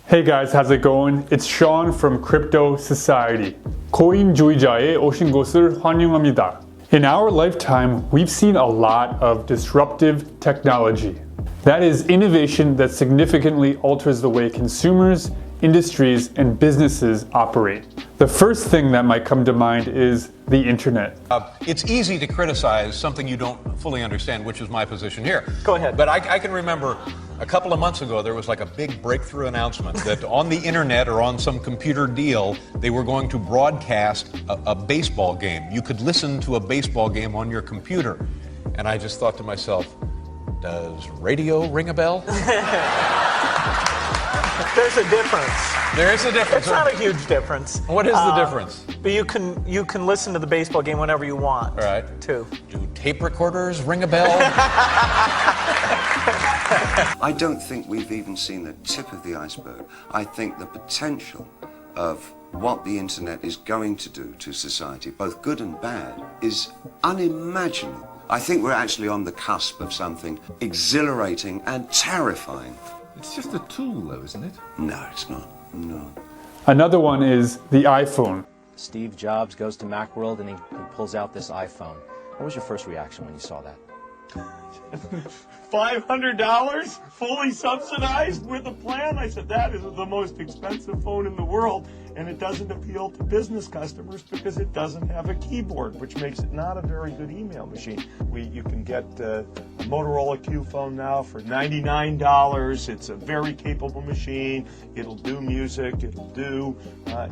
Hey guys, how's it going? It's Sean from Crypto Society. 코인주의자에 오신 것을 환영합니다. In our lifetime, we've seen a lot of disruptive technology. That is innovation that significantly alters the way consumers, industries, and businesses operate. The first thing that might come to mind is the internet. It's easy to criticize something you don't fully understand, which is my position here. Go ahead. But I can remember a couple of months ago, there was like a big breakthrough announcement that on the internet or on some computer deal, they were going to broadcast a baseball game. You could listen to a baseball game on your computer. And I just thought to myself, does radio ring a bell? There's a difference. There is a difference. It's not a huge difference. What is the difference? But you can listen to the baseball game whenever you want. All right. Too. Do tape recorders ring a bell? I don't think we've even seen the tip of the iceberg. I think the potential of what the internet is going to do to society, both good and bad, is unimaginable. I think we're actually on the cusp of something exhilarating and terrifying. It's just a tool though, isn't it? No, it's not. No. Another one is the iPhone. Steve Jobs goes to Macworld and he pulls out this iPhone. What was your first reaction when you saw that? $500 fully subsidized with a plan? I said, that is the most expensive phone in the world, and it doesn't appeal to business customers because it doesn't have a keyboard, which makes it not a very good email machine. You can get a Motorola Q phone now for $99. It's a very capable machine. It'll do music, it'll do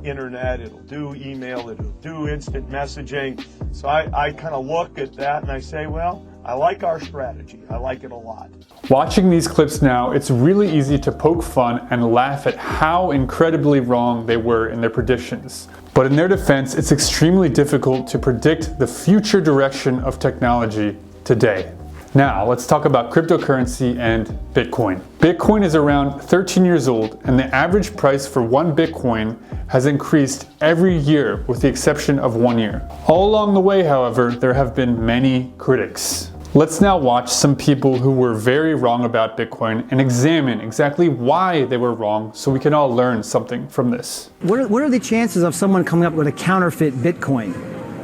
internet, it'll do email, it'll do instant messaging. So I kind of look at that and I say, well, I like our strategy. I like it a lot. Watching these clips now, it's really easy to poke fun and laugh at how incredibly wrong they were in their predictions. But in their defense, it's extremely difficult to predict the future direction of technology today. Now, let's talk about cryptocurrency and Bitcoin. Bitcoin is around 13 years old, and the average price for one Bitcoin has increased every year with the exception of 1 year. All along the way, however, there have been many critics. Let's now watch some people who were very wrong about Bitcoin and examine exactly why they were wrong so we can all learn something from this. What are the chances of someone coming up with a counterfeit Bitcoin?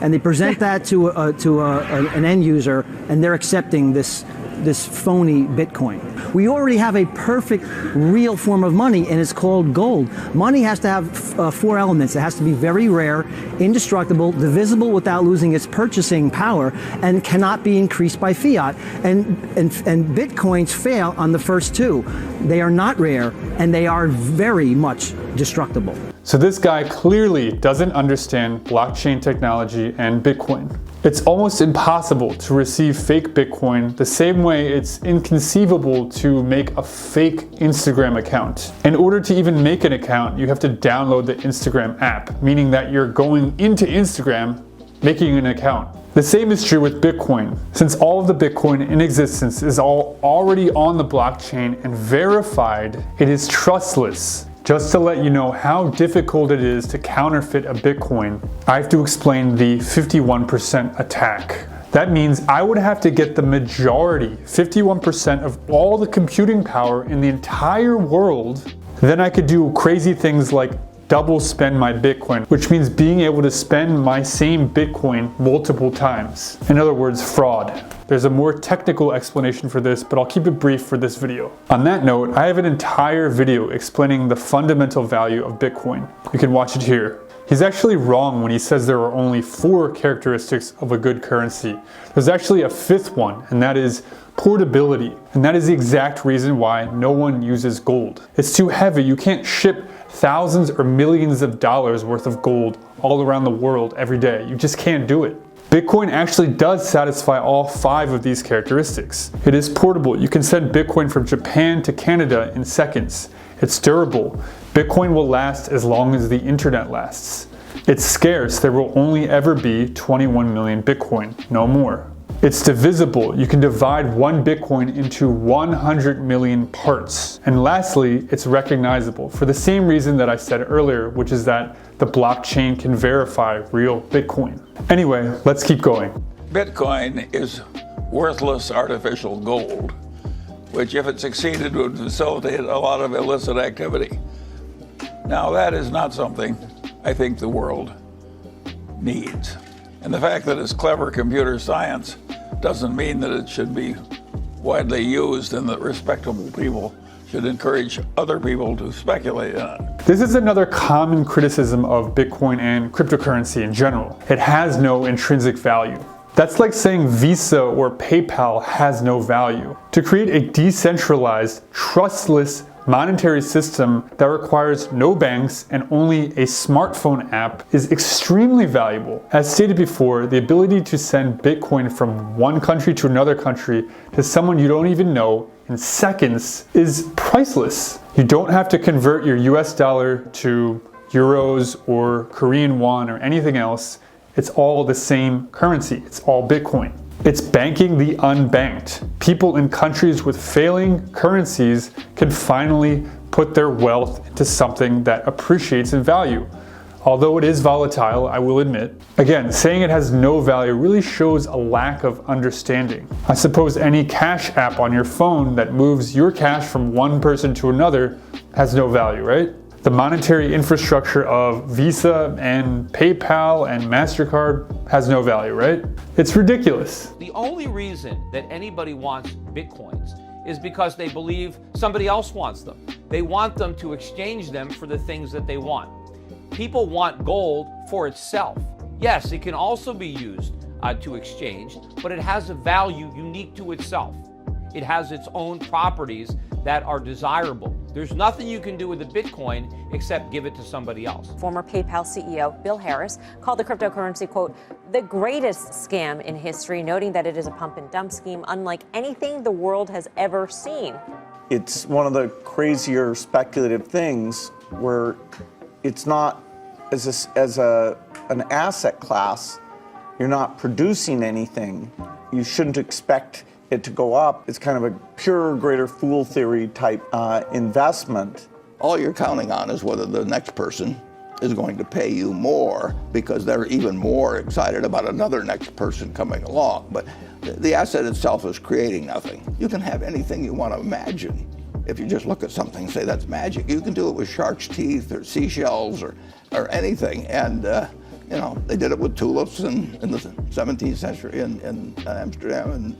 And they present that to an end user, and they're accepting this phony Bitcoin. We already have a perfect real form of money, and it's called gold. Money has to have 4 elements. It has to be very rare, indestructible, divisible without losing its purchasing power, and cannot be increased by fiat. And Bitcoins fail on the first 2. They are not rare, and they are very much destructible. So this guy clearly doesn't understand blockchain technology and Bitcoin. It's almost impossible to receive fake Bitcoin the same way it's inconceivable to make a fake Instagram account. In order to even make an account, you have to download the Instagram app, meaning that you're going into Instagram, making an account. The same is true with Bitcoin. Since all of the Bitcoin in existence is already on the blockchain and verified, it is trustless. Just to let you know how difficult it is to counterfeit a Bitcoin, I have to explain the 51% attack. That means I would have to get the majority, 51% of all the computing power in the entire world. Then I could do crazy things like double spend my Bitcoin, which means being able to spend my same Bitcoin multiple times. In other words, fraud. There's a more technical explanation for this, but I'll keep it brief for this video. On that note, I have an entire video explaining the fundamental value of Bitcoin. You can watch it here. He's actually wrong when he says there are only 4 characteristics of a good currency. There's actually a 5th one, and that is portability. And that is the exact reason why no one uses gold. It's too heavy. You can't ship thousands or millions of dollars worth of gold all around the world every day. You just can't do it. Bitcoin actually does satisfy all 5 of these characteristics. It is portable. You can send Bitcoin from Japan to Canada in seconds. It's durable. Bitcoin will last as long as the internet lasts. It's scarce. There will only ever be 21 million Bitcoin, no more. It's divisible. You can divide one Bitcoin into 100 million parts. And lastly, it's recognizable for the same reason that I said earlier, which is that the blockchain can verify real Bitcoin. Anyway, let's keep going. Bitcoin is worthless artificial gold, which if it succeeded would facilitate a lot of illicit activity. Now, that is not something I think the world needs. And the fact that it's clever computer science doesn't mean that it should be widely used and that respectable people should encourage other people to speculate on it. This is another common criticism of Bitcoin and cryptocurrency in general. It has no intrinsic value. That's like saying Visa or PayPal has no value. To create a decentralized, trustless monetary system that requires no banks and only a smartphone app is extremely valuable. As stated before, the ability to send Bitcoin from one country to another country to someone you don't even know in seconds is priceless. You don't have to convert your US dollar to euros or Korean won or anything else. It's all the same currency. It's all Bitcoin. It's banking the unbanked. People in countries with failing currencies can finally put their wealth into something that appreciates in value. Although it is volatile, I will admit. Again, saying it has no value really shows a lack of understanding. I suppose any cash app on your phone that moves your cash from one person to another has no value, right? The monetary infrastructure of Visa and PayPal and MasterCard has no value, right? It's ridiculous. The only reason that anybody wants Bitcoins is because they believe somebody else wants them. They want them to exchange them for the things that they want. People want gold for itself. Yes, it can also be used to exchange, but it has a value unique to itself. It has its own properties that are desirable. There's nothing you can do with the Bitcoin except give it to somebody else. Former PayPal CEO Bill Harris called the cryptocurrency, quote, the greatest scam in history, noting that it is a pump and dump scheme unlike anything the world has ever seen. It's one of the crazier speculative things where it's not as an asset class, you're not producing anything. You shouldn't expect it to go up. It's kind of a pure greater fool theory type investment. All you're counting on is whether the next person is going to pay you more because they're even more excited about another next person coming along. But the asset itself is creating nothing. You can have anything you want to imagine. If you just look at something and say that's magic, you can do it with shark's teeth or seashells or anything. And you know, they did it with tulips in the 17th century in Amsterdam,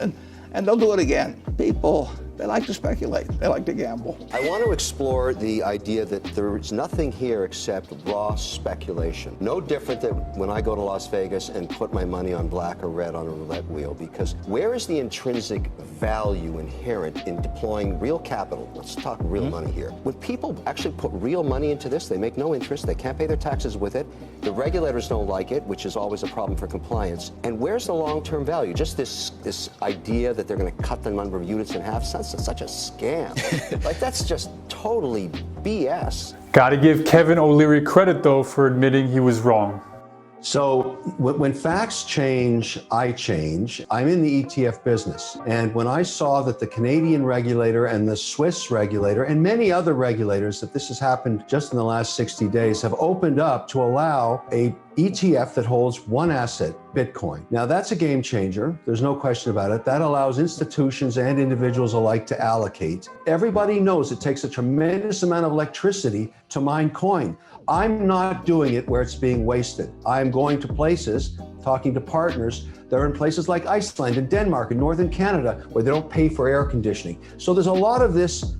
and they'll do it again. People, they like to speculate. They like to gamble. I want to explore the idea that there is nothing here except raw speculation. No different than when I go to Las Vegas and put my money on black or red on a roulette wheel, because where is the intrinsic value inherent in deploying real capital? Let's talk real money here. When people actually put real money into this, they make no interest, they can't pay their taxes with it, the regulators don't like it, which is always a problem for compliance. And where's the long-term value? Just this idea that they're going to cut the number of units in half, that's such a scam. Like, that's just totally BS. Gotta give Kevin O'Leary credit though for admitting he was wrong. So when facts change, I change. I'm in the ETF business. And when I saw that the Canadian regulator and the Swiss regulator and many other regulators, that this has happened just in the last 60 days, have opened up to allow a ETF that holds one asset, Bitcoin. Now that's a game changer. There's no question about it. That allows institutions and individuals alike to allocate. Everybody knows it takes a tremendous amount of electricity to mine coin. I'm not doing it where it's being wasted. I'm going to places, talking to partners that are in places like Iceland and Denmark and Northern Canada where they don't pay for air conditioning. So there's a lot of this.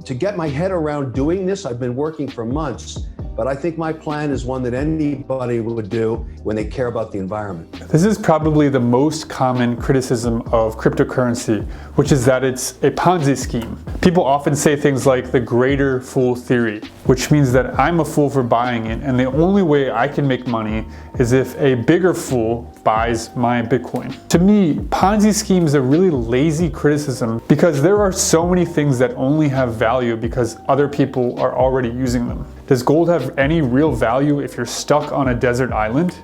To get my head around doing this, I've been working for months. But I think my plan is one that anybody would do when they care about the environment. This is probably the most common criticism of cryptocurrency, which is that it's a Ponzi scheme. People often say things like the greater fool theory, which means that I'm a fool for buying it, and the only way I can make money is if a bigger fool buys my Bitcoin. To me, Ponzi scheme is a really lazy criticism because there are so many things that only have value because other people are already using them. Does gold have any real value if you're stuck on a desert island?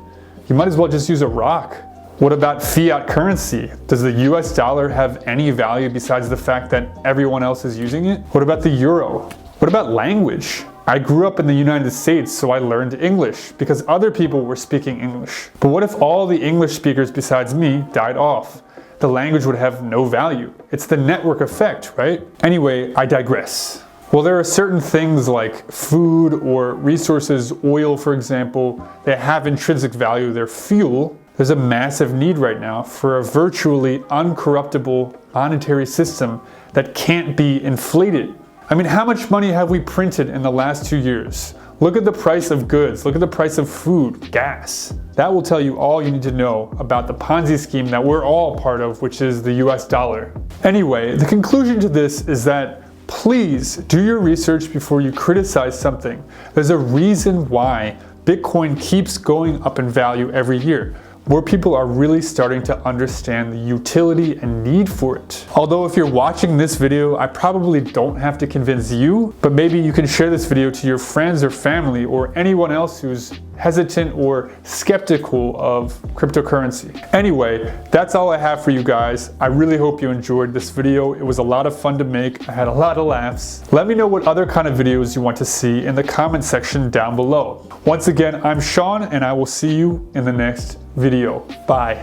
You might as well just use a rock. What about fiat currency? Does the US dollar have any value besides the fact that everyone else is using it? What about the euro? What about language? I grew up in the United States, so I learned English because other people were speaking English. But what if all the English speakers besides me died off? The language would have no value. It's the network effect, right? Anyway, I digress. Well, there are certain things like food or resources, oil for example, that have intrinsic value, they're fuel. There's a massive need right now for a virtually uncorruptible monetary system that can't be inflated. I mean, how much money have we printed in the last 2 years? Look at the price of goods, look at the price of food, gas. That will tell you all you need to know about the Ponzi scheme that we're all part of, which is the US dollar. Anyway, the conclusion to this is that please do your research before you criticize something. There's a reason why Bitcoin keeps going up in value every year. More people are really starting to understand the utility and need for it. Although if you're watching this video, I probably don't have to convince you, but maybe you can share this video to your friends or family or anyone else who's hesitant or skeptical of cryptocurrency. Anyway, that's all I have for you guys. I really hope you enjoyed this video. It was a lot of fun to make. I had a lot of laughs. Let me know what other kind of videos you want to see in the comment section down below. Once again, I'm Sean and I will see you in the next video. Bye.